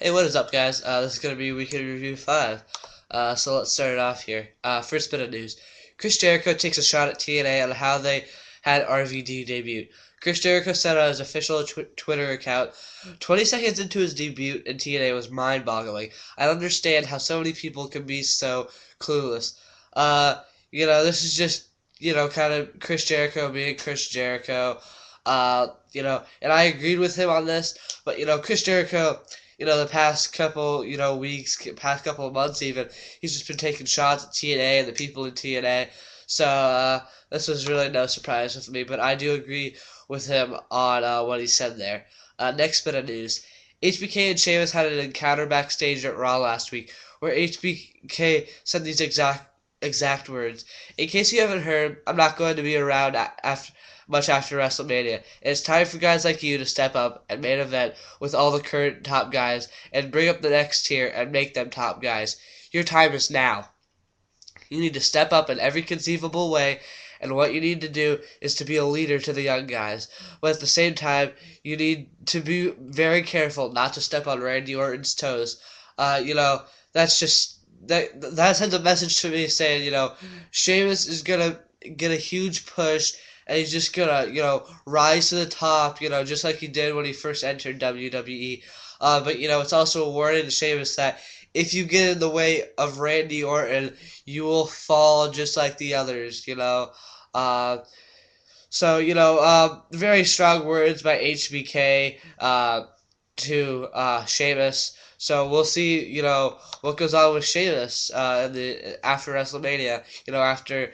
Hey, what is up, guys? This is going to be Weekend Review 5. So let's start it off here. First bit of news. Chris Jericho takes a shot at TNA on how they had RVD debut. Chris Jericho said on his official Twitter account, 20 seconds into his debut in TNA was mind-boggling. I don't understand how so many people can be so clueless. This is just, kind of Chris Jericho being Chris Jericho. And I agreed with him on this, but, Chris Jericho, the past couple, weeks, past couple of months even, he's just been taking shots at TNA and the people in TNA. So this was really no surprise with me, but I do agree with him on what he said there. Next bit of news. HBK and Sheamus had an encounter backstage at Raw last week where HBK said these exact words. In case you haven't heard, I'm not going to be around after WrestleMania. It's time for guys like you to step up and main event with all the current top guys and bring up the next tier and make them top guys. Your time is now. You need to step up in every conceivable way, and what you need to do is to be a leader to the young guys. But at the same time, you need to be very careful not to step on Randy Orton's toes. That's just that sends a message to me saying, Sheamus is gonna get a huge push, and he's just gonna, rise to the top, just like he did when he first entered WWE. But it's also a warning to Sheamus that if you get in the way of Randy Orton, you will fall just like the others. Uh, very strong words by HBK to Sheamus. So we'll see, what goes on with Sheamus after WrestleMania. After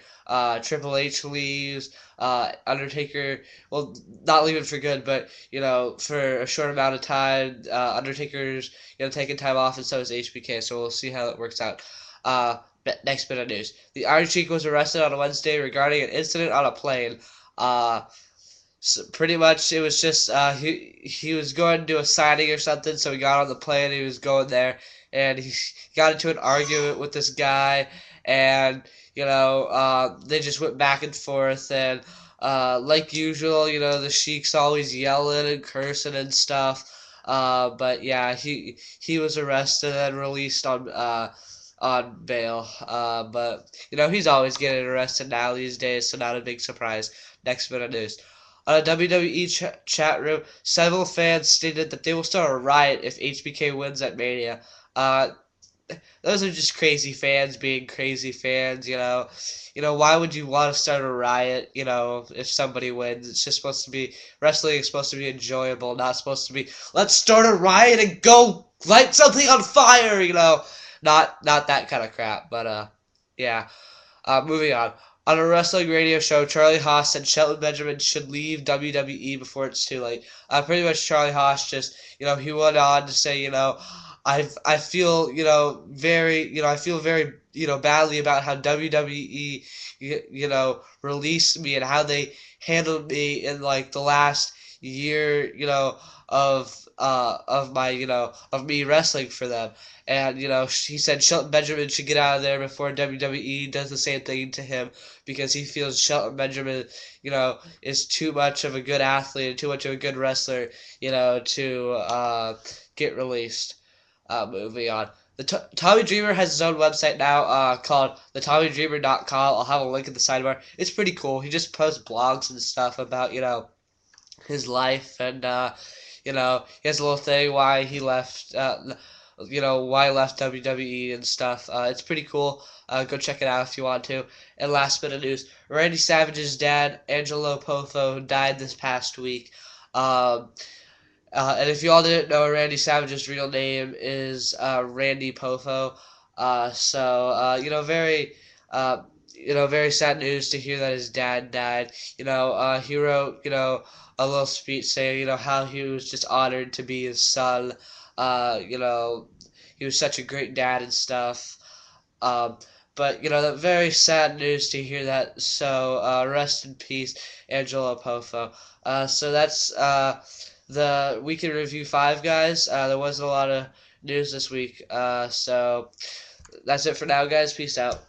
Triple H leaves, Undertaker, well, not leaving for good, but for a short amount of time. Undertaker's taking time off, and so is HBK. So we'll see how it works out. Next bit of news: the Iron Sheik was arrested on Wednesday regarding an incident on a plane. So pretty much it was just he was going to do a signing or something, so he got on the plane. He was going there, and he got into an argument with this guy, and they just went back and forth, and like usual, the Sheik's always yelling and cursing and stuff. But yeah, he was arrested and released on bail. But he's always getting arrested now these days, so not a big surprise. Next bit of news. On a WWE chat room, several fans stated that they will start a riot if HBK wins at Mania. Those are just crazy fans being crazy fans. Why would you want to start a riot, if somebody wins? It's just supposed to be, wrestling is supposed to be enjoyable, not supposed to be, let's start a riot and go light something on fire, not that kind of crap. But yeah. Moving on. On a wrestling radio show, Charlie Haas said Shelton Benjamin should leave WWE before it's too late. Pretty much Charlie Haas just, he went on to say, I feel, I feel very, badly about how WWE, released me and how they handled me in like the last year, of my, of me wrestling for them. And, he said Shelton Benjamin should get out of there before WWE does the same thing to him, because he feels Shelton Benjamin, is too much of a good athlete and too much of a good wrestler, to get released. Moving on. Tommy Dreamer has his own website now called TheTommyDreamer.com. I'll have a link in the sidebar. It's pretty cool. He just posts blogs and stuff about, his life, and, he has a little thing why he left, why he left WWE and stuff. It's pretty cool. Go check it out if you want to. And last bit of news: Randy Savage's dad, Angelo Poffo, died this past week. And if you all didn't know, Randy Savage's real name is Randy Poffo. Very, very sad news to hear that his dad died. He wrote, a little speech saying, how he was just honored to be his son. He was such a great dad and stuff. But that very sad news to hear that. So rest in peace, Angelo Poffo. So that's the Weekend Review 5, guys. There wasn't a lot of news this week. So that's it for now, guys. Peace out.